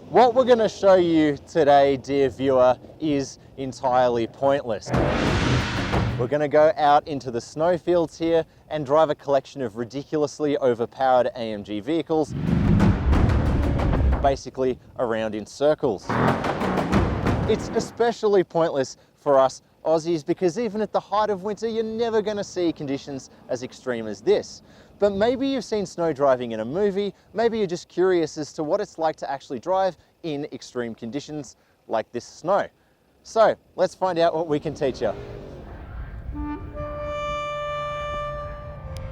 What we're going to show you today, dear viewer, is entirely pointless. We're going to go out into the snowfields here and drive a collection of ridiculously overpowered AMG vehicles, basically around in circles. It's especially pointless for us Aussies because even at the height of winter, you're never going to see conditions as extreme as this. But maybe you've seen snow driving in a movie, maybe you're just curious as to what it's like to actually drive in extreme conditions like this snow. So let's find out what we can teach you.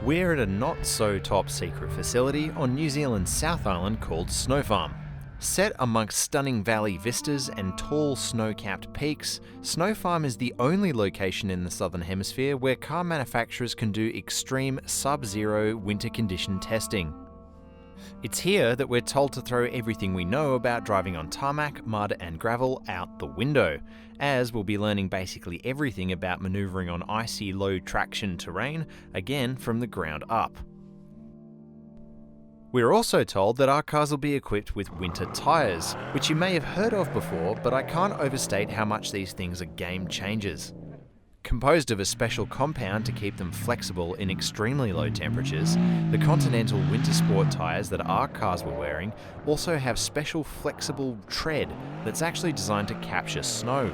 We're at a not-so-top secret facility on New Zealand's South Island called Snow Farm. Set amongst stunning valley vistas and tall snow-capped peaks, Snow Farm is the only location in the Southern Hemisphere where car manufacturers can do extreme sub-zero winter condition testing. It's here that we're told to throw everything we know about driving on tarmac, mud and gravel out the window, as we'll be learning basically everything about manoeuvring on icy low traction terrain, again from the ground up. We're also told that our cars will be equipped with winter tyres, which you may have heard of before, but I can't overstate how much these things are game changers. Composed of a special compound to keep them flexible in extremely low temperatures, the Continental Winter Sport tyres that our cars were wearing also have special flexible tread that's actually designed to capture snow.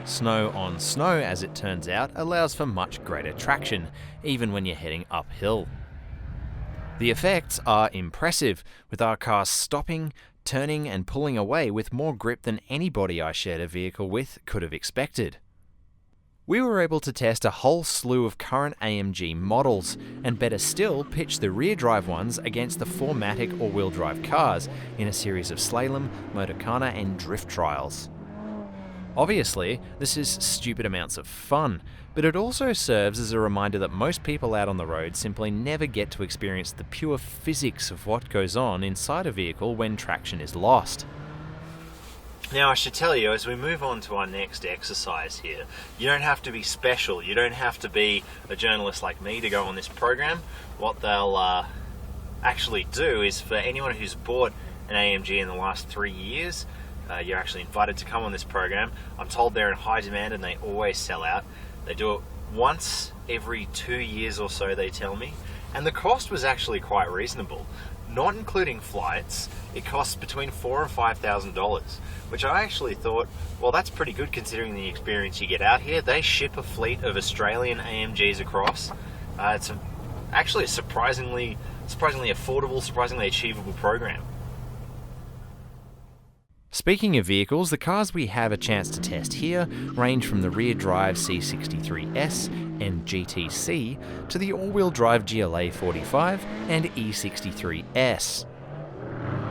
Snow on snow, as it turns out, allows for much greater traction, even when you're heading uphill. The effects are impressive, with our cars stopping, turning and pulling away with more grip than anybody I shared a vehicle with could have expected. We were able to test a whole slew of current AMG models, and better still, pitch the rear drive ones against the 4MATIC all-wheel drive cars in a series of slalom, motocana and drift trials. Obviously, this is stupid amounts of fun, but it also serves as a reminder that most people out on the road simply never get to experience the pure physics of what goes on inside a vehicle when traction is lost. Now I should tell you, as we move on to our next exercise here, you don't have to be special, you don't have to be a journalist like me to go on this program. What they'll actually do is, for anyone who's bought an AMG in the last 3 years, you're actually invited to come on this program. I'm told they're in high demand and they always sell out. They do it once every 2 years or so, they tell me, and the cost was actually quite reasonable. Not including flights, it costs between $4,000 and $5,000, which I actually thought, well, that's pretty good considering the experience you get out here. They ship a fleet of Australian AMGs across. It's actually a surprisingly affordable, surprisingly achievable program. Speaking of vehicles, the cars we have a chance to test here range from the rear-drive C63 S and GTC to the all-wheel drive GLA45 and E63 S.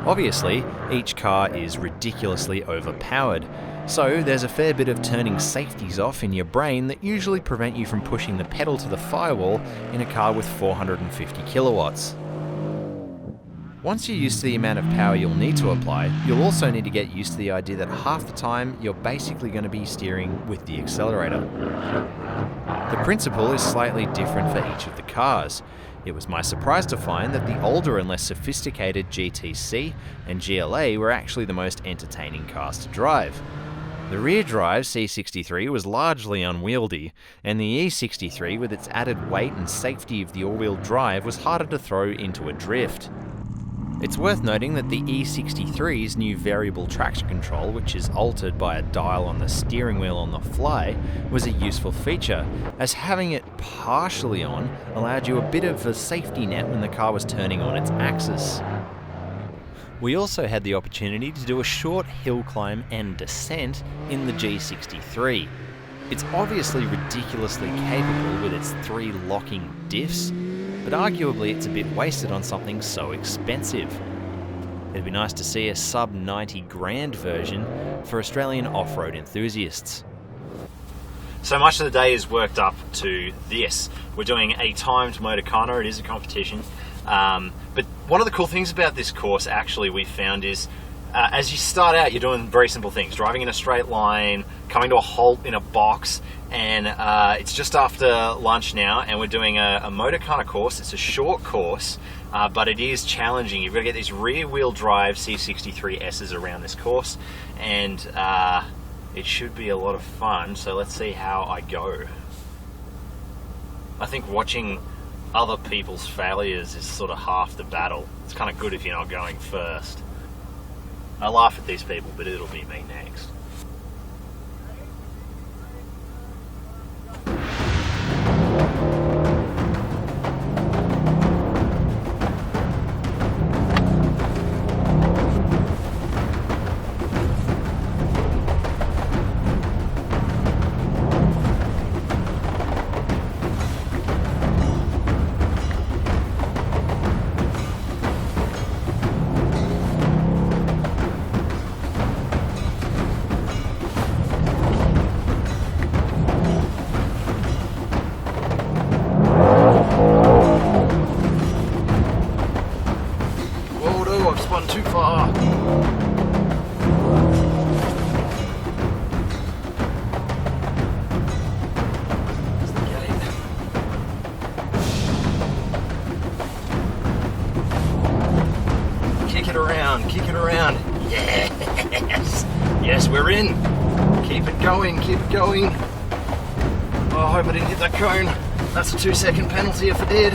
Obviously, each car is ridiculously overpowered, so there's a fair bit of turning safeties off in your brain that usually prevent you from pushing the pedal to the firewall in a car with 450 kilowatts. Once you're used to the amount of power you'll need to apply, you'll also need to get used to the idea that half the time you're basically going to be steering with the accelerator. The principle is slightly different for each of the cars. It was my surprise to find that the older and less sophisticated GTC and GLA were actually the most entertaining cars to drive. The rear-drive C63 was largely unwieldy, and the E63, with its added weight and safety of the all-wheel drive, was harder to throw into a drift. It's worth noting that the E63's new variable traction control, which is altered by a dial on the steering wheel on the fly, was a useful feature, as having it partially on allowed you a bit of a safety net when the car was turning on its axis. We also had the opportunity to do a short hill climb and descent in the G63. It's obviously ridiculously capable with its 3 locking diffs, but arguably it's a bit wasted on something so expensive. It'd be nice to see a sub 90 grand version for Australian off-road enthusiasts. So much of the day is worked up to this. We're doing a timed motocana, it is a competition. But one of the cool things about this course actually we found is as you start out, you're doing very simple things, driving in a straight line, coming to a halt in a box, and it's just after lunch now, and we're doing a motocana course. It's a short course, but it is challenging. You've got to get these rear-wheel drive C63 S's around this course, and it should be a lot of fun, so let's see how I go. I think watching other people's failures is sort of half the battle. It's kind of good if you're not going first. I laugh at these people, but it'll be me next. I've spun too far. There's the gate. Kick it around, kick it around. Yes! Yes, we're in. Keep it going, keep it going. Oh, I hope I didn't hit that cone. That's a 2-second penalty if I did.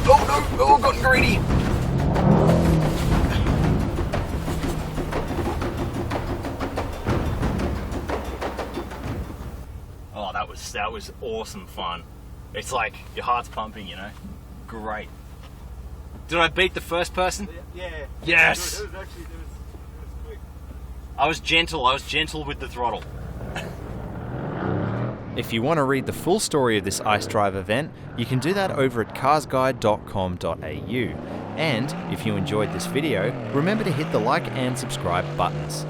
Oh no, oh, gotten greedy. That was awesome fun. It's like your heart's pumping, you know. Great. Did I beat the first person? Yeah. Yes. It was quick. I was gentle with the throttle. If you want to read the full story of this Ice Drive event, you can do that over at carsguide.com.au. And if you enjoyed this video, remember to hit the like and subscribe buttons.